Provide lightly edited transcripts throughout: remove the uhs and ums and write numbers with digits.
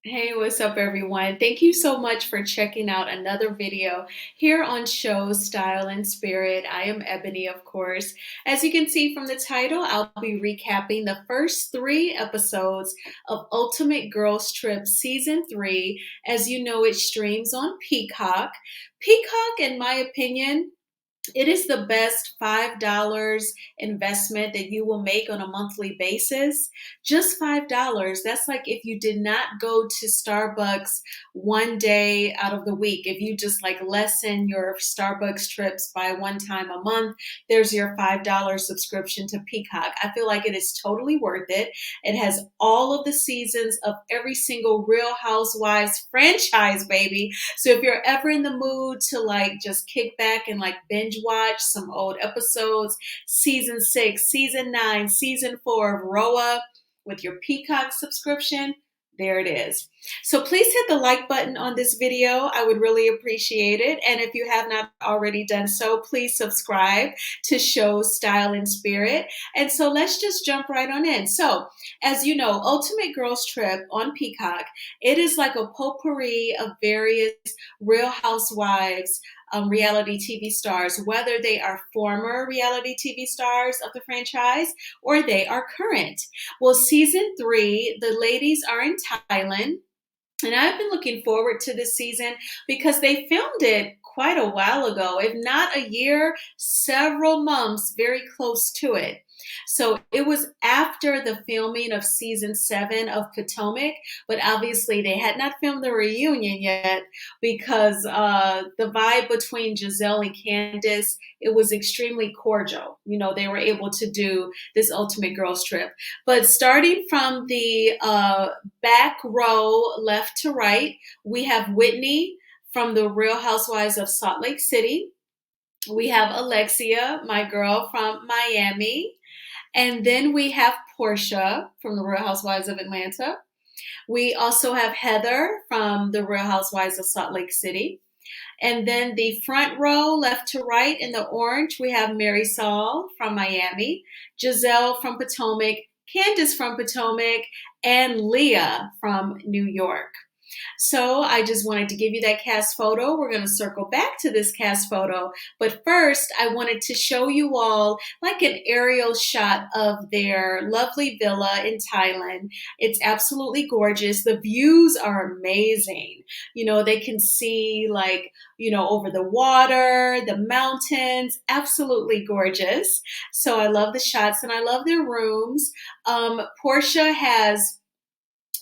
Hey, what's up, everyone? Thank you so much for checking out another video here on Show Style and Spirit. I am Ebony, of course. As you can see from the title, I'll be recapping the first 3 episodes of Ultimate Girls Trip Season 3. As you know, it streams on Peacock. Peacock, in my opinion, it is the best $5 investment that you will make on a monthly basis. Just $5. That's like if you did not go to Starbucks one day out of the week. If you just like lessen your Starbucks trips by one time a month, there's your $5 subscription to Peacock. I feel like it is totally worth it. It has all of the seasons of every single Real Housewives franchise, baby. So if you're ever in the mood to like just kick back and like binge watch some old episodes, season 6, season 9, season 4 of Roa with your Peacock subscription, there it is. So please hit the like button on this video. I would really appreciate it. And if you have not already done so, please subscribe to Show Style and Spirit. And so let's just jump right on in. So as you know, Ultimate Girls Trip on Peacock, it is like a potpourri of various Real Housewives reality TV stars, whether they are former reality TV stars of the franchise or they are current. Well, season 3, the ladies are in Thailand. And I've been looking forward to this season because they filmed it quite a while ago, if not a year, several months, very close to it. So it was after the filming of season 7 of Potomac, but obviously they had not filmed the reunion yet because the vibe between Giselle and Candiace, it was extremely cordial. You know, they were able to do this Ultimate Girls Trip. But starting from the back row, left to right, we have Whitney from the Real Housewives of Salt Lake City. We have Alexia, my girl from Miami. And then we have Porsha from the Real Housewives of Atlanta. We also have Heather from the Real Housewives of Salt Lake City. And then the front row, left to right in the orange, we have Mary Saul from Miami, Giselle from Potomac, Candiace from Potomac, and Leah from New York. So I just wanted to give you that cast photo. We're going to circle back to this cast photo. But first, I wanted to show you all like an aerial shot of their lovely villa in Thailand. It's absolutely gorgeous. The views are amazing. You know, they can see like, you know, over the water, the mountains, absolutely gorgeous. So I love the shots and I love their rooms. Porsha has,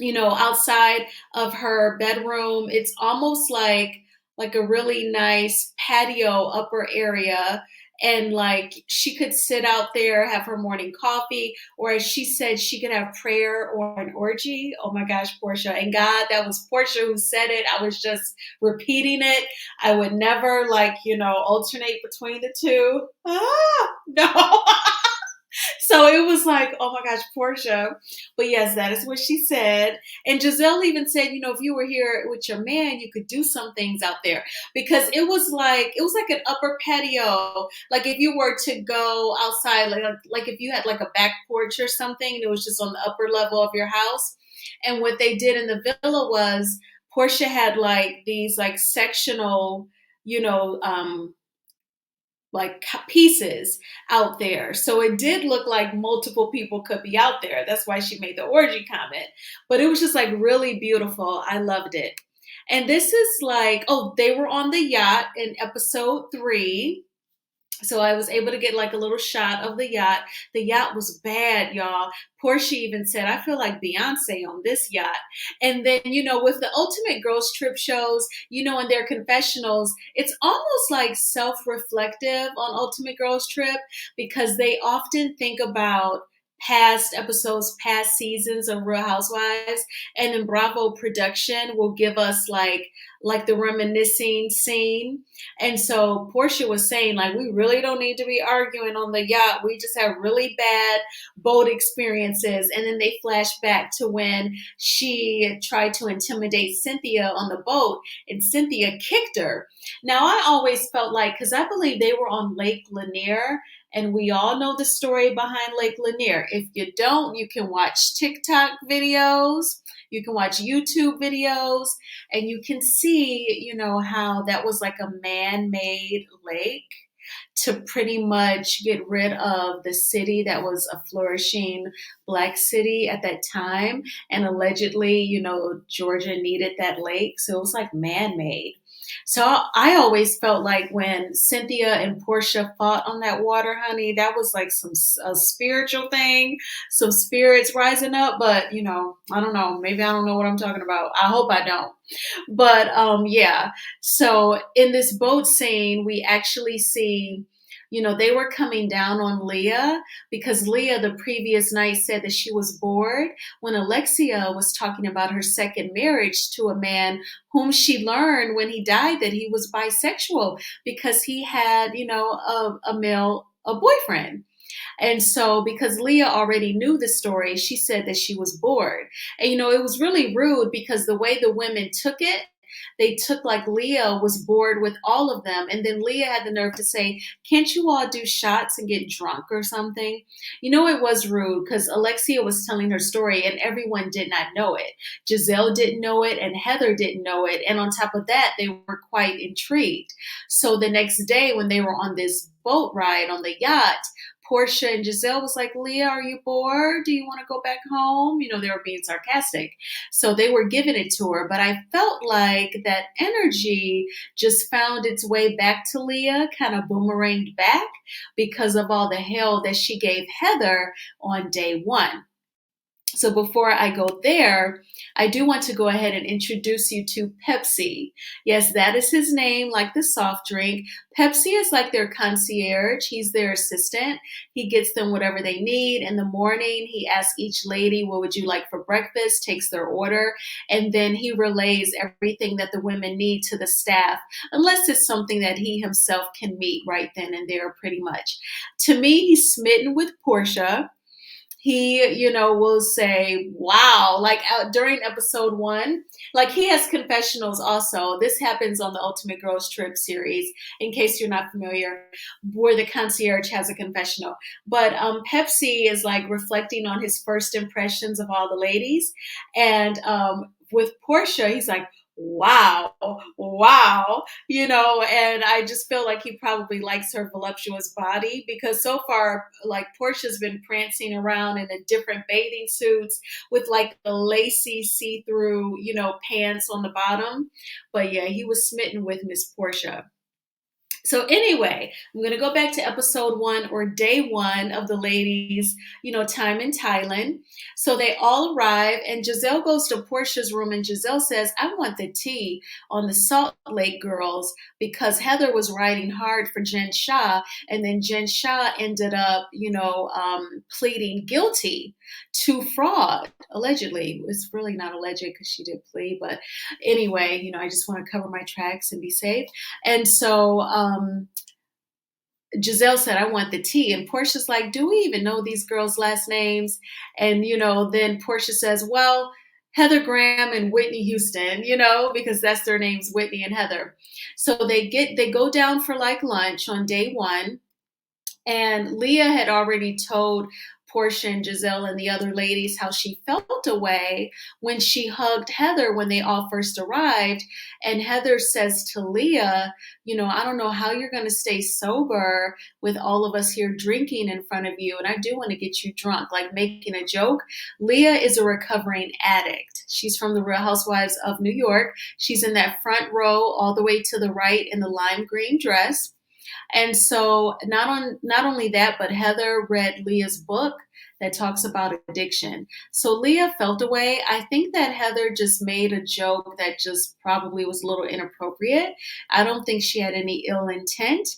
you know, outside of her bedroom, it's almost like a really nice patio upper area, and like she could sit out there, have her morning coffee, or as she said, she could have prayer or an orgy. Oh my gosh, Porsha. And God, that was Porsha who said it. I was just repeating it. I would never like, you know, alternate between the two. No. So it was like, oh my gosh, Portia. But yes, that is what she said. And Giselle even said, you know, if you were here with your man, you could do some things out there because it was like an upper patio. Like if you were to go outside, like if you had like a back porch or something, and it was just on the upper level of your house. And what they did in the villa was Portia had like these like sectional, you know, like pieces out there. So it did look like multiple people could be out there. That's why she made the orgy comment. But it was just like really beautiful. I loved it. And this is like, oh, they were on the yacht in episode 3. So I was able to get like a little shot of the yacht. The yacht was bad, y'all. Portia even said, I feel like Beyonce on this yacht. And then, you know, with the Ultimate Girls Trip shows, you know, in their confessionals, it's almost like self-reflective on Ultimate Girls Trip because they often think about past episodes, past seasons of Real Housewives, and then Bravo production will give us like the reminiscing scene. And so Portia was saying, like, we really don't need to be arguing on the yacht. We just have really bad boat experiences. And then they flash back to when she tried to intimidate Cynthia on the boat and Cynthia kicked her. Now, I always felt like, because I believe they were on Lake Lanier, and we all know the story behind Lake Lanier. If you don't, you can watch TikTok videos. You can watch YouTube videos and you can see, how that was like a man-made lake to pretty much get rid of the city that was a flourishing Black city at that time. And allegedly, Georgia needed that lake. So it was like man made. So I always felt like when Cynthia and Porsha fought on that water, honey, that was like a spiritual thing, some spirits rising up. But I don't know. Maybe I don't know what I'm talking about. I hope I don't. But yeah. So in this boat scene, we actually see, they were coming down on Leah because Leah the previous night said that she was bored when Alexia was talking about her second marriage to a man whom she learned when he died that he was bisexual because he had, a boyfriend. And so, because Leah already knew the story, she said that she was bored. And, it was really rude because the way the women took it, they took like Leah was bored with all of them. And then Leah had the nerve to say, can't you all do shots and get drunk or something? It was rude because Alexia was telling her story and everyone did not know it. Giselle didn't know it and Heather didn't know it. And on top of that, they were quite intrigued. So the next day when they were on this boat ride on the yacht, Porsha and Giselle was like, Leah, are you bored? Do you want to go back home? They were being sarcastic. So they were giving it to her. But I felt like that energy just found its way back to Leah, kind of boomeranged back because of all the hell that she gave Heather on day one. So before I go there, I do want to go ahead and introduce you to Pepsi. Yes, that is his name, like the soft drink. Pepsi is like their concierge. He's their assistant. He gets them whatever they need. In the morning, he asks each lady, what would you like for breakfast? Takes their order. And then he relays everything that the women need to the staff, unless it's something that he himself can meet right then and there pretty much. To me, he's smitten with Porsha. He, will say, wow, like during episode 1, like he has confessionals also. This happens on the Ultimate Girls Trip series, in case you're not familiar, where the concierge has a confessional. But Pepsi is like reflecting on his first impressions of all the ladies. And with Porsha, he's like, wow, and I just feel like he probably likes her voluptuous body because so far, like Portia's been prancing around in the different bathing suits with like the lacy see-through, pants on the bottom. But yeah, he was smitten with Miss Porsha. So anyway, I'm going to go back to episode 1 or day 1 of the ladies, time in Thailand. So they all arrive and Giselle goes to Portia's room and Giselle says, I want the tea on the Salt Lake girls because Heather was riding hard for Jen Shah and then Jen Shah ended up, pleading guilty to fraud, allegedly. It's really not alleged because she did plead, but anyway, I just want to cover my tracks and be safe. And so Giselle said, I want the tea. And Portia's like, do we even know these girls' last names? And, then Porsha says, well, Heather Graham and Whitney Houston, because that's their names, Whitney and Heather. So they go down for like lunch on day 1. And Leah had already told Porsha and Giselle and the other ladies how she felt away when she hugged Heather when they all first arrived. And Heather says to Leah, I don't know how you're going to stay sober with all of us here drinking in front of you. And I do want to get you drunk, like making a joke. Leah is a recovering addict. She's from the Real Housewives of New York. She's in that front row all the way to the right in the lime green dress. And so not only that, but Heather read Leah's book that talks about addiction. So Leah felt away. I think that Heather just made a joke that just probably was a little inappropriate. I don't think she had any ill intent.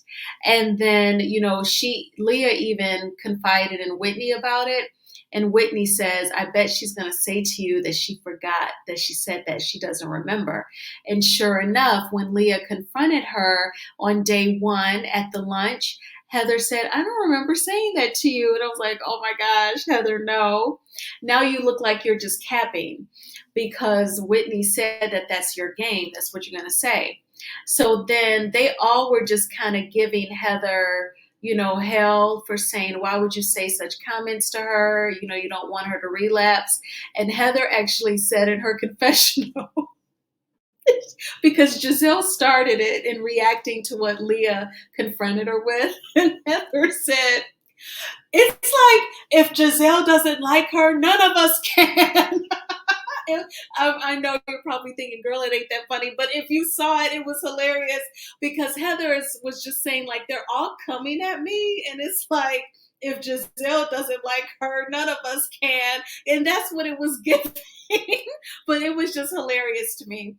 And then, Leah even confided in Whitney about it. And Whitney says, I bet she's going to say to you that she forgot that she said that she doesn't remember. And sure enough, when Leah confronted her on day 1 at the lunch, Heather said, I don't remember saying that to you. And I was like, oh my gosh, Heather, no. Now you look like you're just capping because Whitney said that that's your game. That's what you're going to say. So then they all were just kind of giving Heather, hell for saying, why would you say such comments to her? You don't want her to relapse. And Heather actually said in her confessional, because Giselle started it in reacting to what Leah confronted her with. And Heather said, it's like if Giselle doesn't like her, none of us can. I know you're probably thinking, girl, it ain't that funny. But if you saw it, it was hilarious because was just saying, like, they're all coming at me. And it's like, if Giselle doesn't like her, none of us can. And that's what it was giving. But it was just hilarious to me.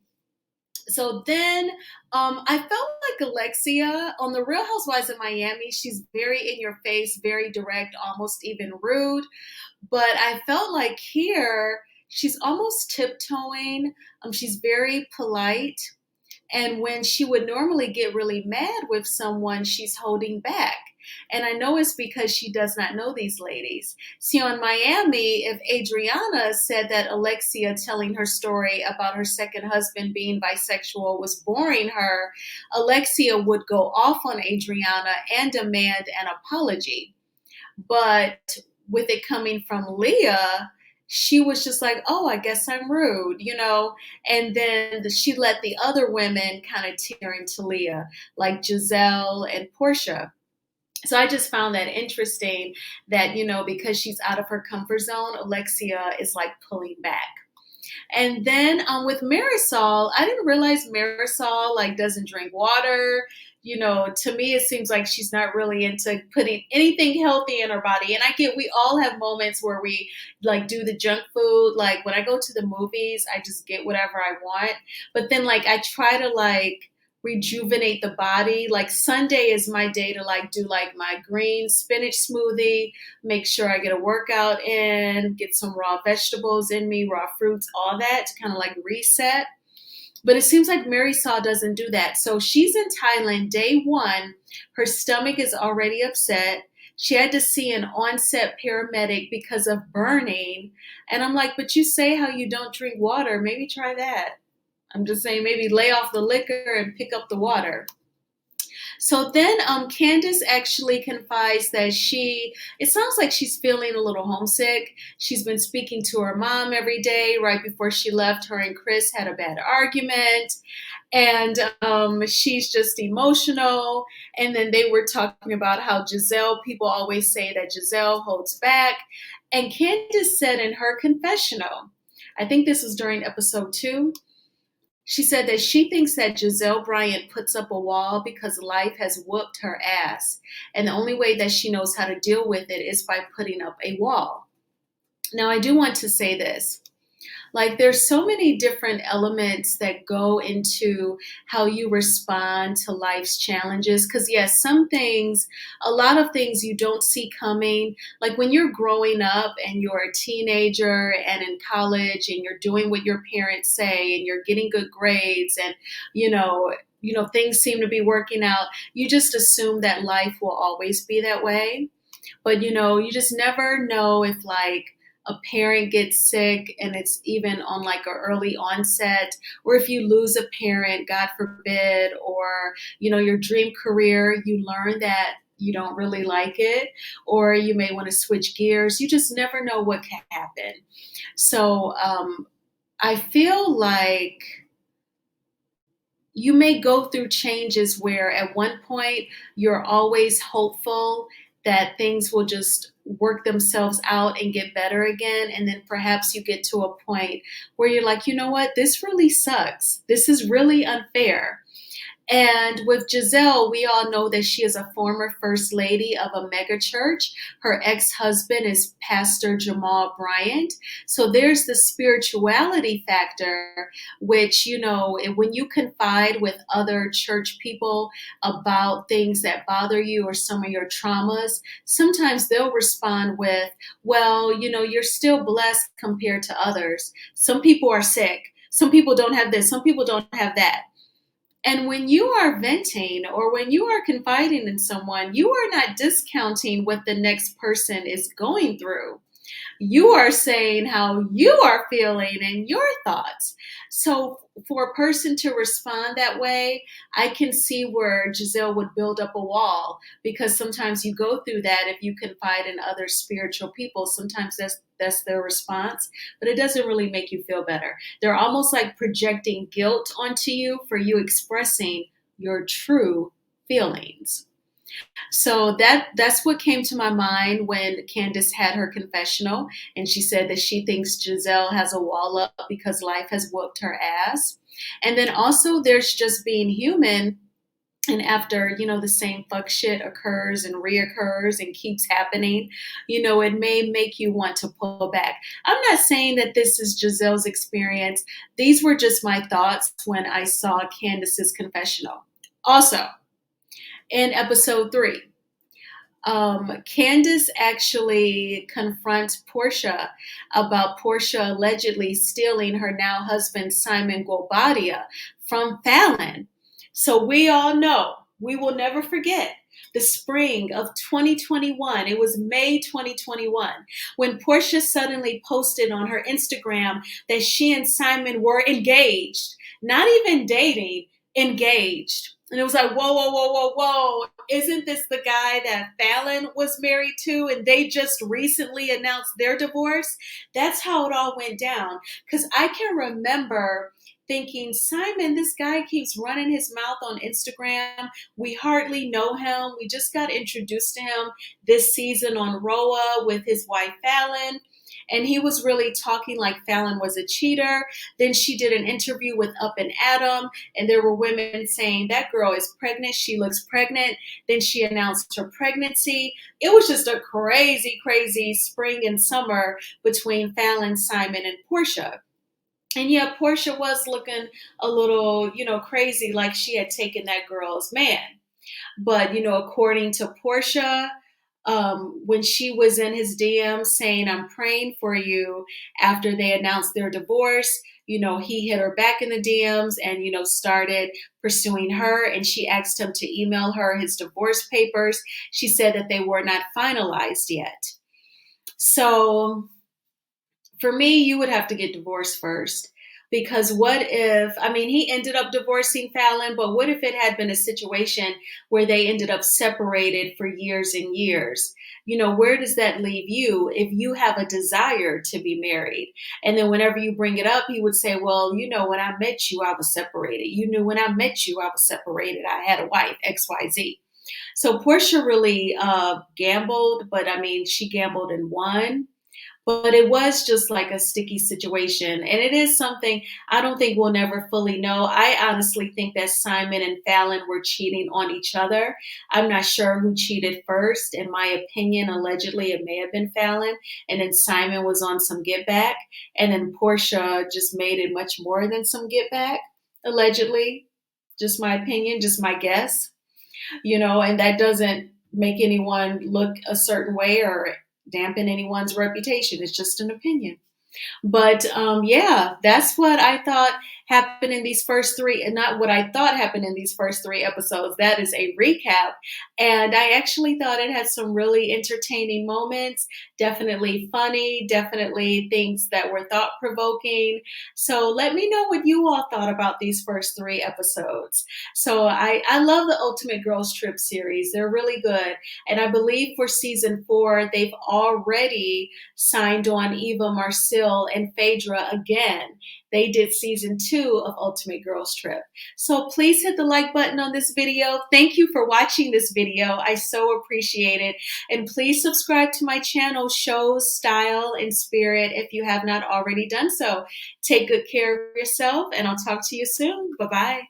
So then I felt like Alexia on The Real Housewives of Miami. She's very in your face, very direct, almost even rude. But I felt like here, she's almost tiptoeing. She's very polite. And when she would normally get really mad with someone, she's holding back. And I know it's because she does not know these ladies. See, on Miami, if Adriana said that Alexia telling her story about her second husband being bisexual was boring her, Alexia would go off on Adriana and demand an apology. But with it coming from Leah, she was just like, oh, I guess I'm rude. And then she let the other women kind of tear into Leah, like Giselle and Porsha. So I just found that interesting that, because she's out of her comfort zone, Alexia is like pulling back. And then with Marisol, I didn't realize Marisol like doesn't drink water. To me, it seems like she's not really into putting anything healthy in her body. And I get we all have moments where we like do the junk food. Like when I go to the movies, I just get whatever I want. But then like I try to like rejuvenate the body. Like Sunday is my day to like do like my green spinach smoothie, make sure I get a workout in, get some raw vegetables in me, raw fruits, all that to kind of like reset. But it seems like Marisol doesn't do that. So she's in Thailand day one. Her stomach is already upset. She had to see an on-set paramedic because of burning. And I'm like, but you say how you don't drink water. Maybe try that. I'm just saying maybe lay off the liquor and pick up the water. So then Candiace actually confides that it sounds like she's feeling a little homesick. She's been speaking to her mom every day. Right before she left, her and Chris had a bad argument. And she's just emotional. And then they were talking about how people always say that Giselle holds back. And Candiace said in her confessional, I think this was during episode 2, she said that she thinks that Giselle Bryant puts up a wall because life has whooped her ass. And the only way that she knows how to deal with it is by putting up a wall. Now, I do want to say this. Like there's so many different elements that go into how you respond to life's challenges. Because yes, a lot of things you don't see coming. Like when you're growing up and you're a teenager and in college and you're doing what your parents say and you're getting good grades and, things seem to be working out, you just assume that life will always be that way. But, you just never know if like, a parent gets sick and it's even on like an early onset, or if you lose a parent, God forbid, or, your dream career, you learn that you don't really like it, or you may want to switch gears. You just never know what can happen. So I feel like you may go through changes where at one point you're always hopeful that things will just work themselves out and get better again. And then perhaps you get to a point where you're like, you know what, this really sucks. This is really unfair. And with Giselle, we all know that she is a former first lady of a mega church. Her ex-husband is Pastor Jamal Bryant. So there's the spirituality factor, which, when you confide with other church people about things that bother you or some of your traumas, sometimes they'll respond with, well, you're still blessed compared to others. Some people are sick. Some people don't have this. Some people don't have that. And when you are venting or when you are confiding in someone, you are not discounting what the next person is going through. You are saying how you are feeling and your thoughts. So for a person to respond that way, I can see where Giselle would build up a wall, because sometimes you go through that if you confide in other spiritual people. Sometimes that's their response, but it doesn't really make you feel better. They're almost like projecting guilt onto you for you expressing your true feelings. So that's what came to my mind when Candiace had her confessional, and she said that she thinks Giselle has a wall up because life has whooped her ass. And then also there's just being human. And after, the same fuck shit occurs and reoccurs and keeps happening, it may make you want to pull back. I'm not saying that this is Giselle's experience. These were just my thoughts when I saw Candiace's confessional. Also, in episode 3, Candiace actually confronts Porsha about Porsha allegedly stealing her now husband Simon Guobadia from Fallyn. So we all know, we will never forget the spring of 2021. It was May 2021 when Porsha suddenly posted on her Instagram that she and Simon were engaged, not even dating, engaged. And it was like, whoa, whoa, whoa, whoa, whoa. Isn't this the guy that Fallyn was married to? And they just recently announced their divorce. That's how it all went down. Because I can remember thinking, Simon, this guy keeps running his mouth on Instagram. We hardly know him. We just got introduced to him this season on Roa with his wife Fallyn. And he was really talking like Fallyn was a cheater. Then she did an interview with Up and Adam, and there were women saying that girl is pregnant. She looks pregnant. Then she announced her pregnancy. It was just a crazy, crazy spring and summer between Fallyn, Simon, and Porsha. And yeah, Porsha was looking a little, crazy, like she had taken that girl's man. But, according to Porsha, when she was in his DM saying, I'm praying for you after they announced their divorce, he hit her back in the DMs and, started pursuing her. And she asked him to email her his divorce papers. She said that they were not finalized yet. So for me, you would have to get divorced first. Because what if, he ended up divorcing Fallyn, but what if it had been a situation where they ended up separated for years and years? Where does that leave you if you have a desire to be married? And then whenever you bring it up, he would say, well, when I met you, I was separated. When I met you, I was separated. I had a wife, XYZ. So Porsha really gambled, but she gambled and won. But it was just like a sticky situation. And it is something I don't think we'll never fully know. I honestly think that Simon and Fallyn were cheating on each other. I'm not sure who cheated first. In my opinion, allegedly, it may have been Fallyn. And then Simon was on some get back. And then Porsha just made it much more than some get back, allegedly. Just my opinion, just my guess. And that doesn't make anyone look a certain way or dampen anyone's reputation. It's just an opinion. But yeah, that's what I thought happened in these first 3, and not what I thought happened in these first 3 episodes. That is a recap. And I actually thought it had some really entertaining moments, definitely funny, definitely things that were thought provoking. So let me know what you all thought about these first 3 episodes. So I love the Ultimate Girls Trip series. They're really good. And I believe for season 4, they've already signed on Eva Marcille and Phaedra again. They did season 2 of Ultimate Girls Trip. So please hit the like button on this video. Thank you for watching this video. I so appreciate it. And please subscribe to my channel, Shows, Style, and Spirit, if you have not already done so. Take good care of yourself, and I'll talk to you soon. Bye-bye.